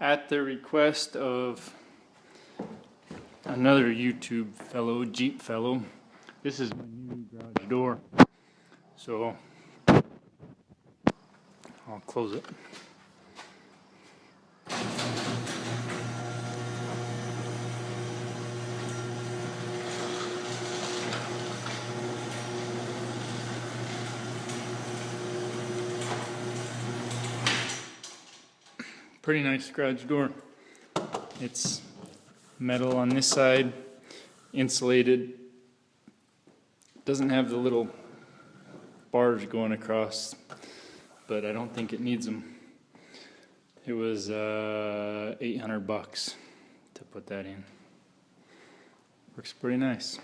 at the request of another YouTube fellow, Jeep fellow. This is my new garage door, so I'll close it. Pretty nice garage door. It's metal on this side, insulated. Doesn't have the little bars going across, but I don't think it needs them. It was $800 to put that in. Works pretty nice.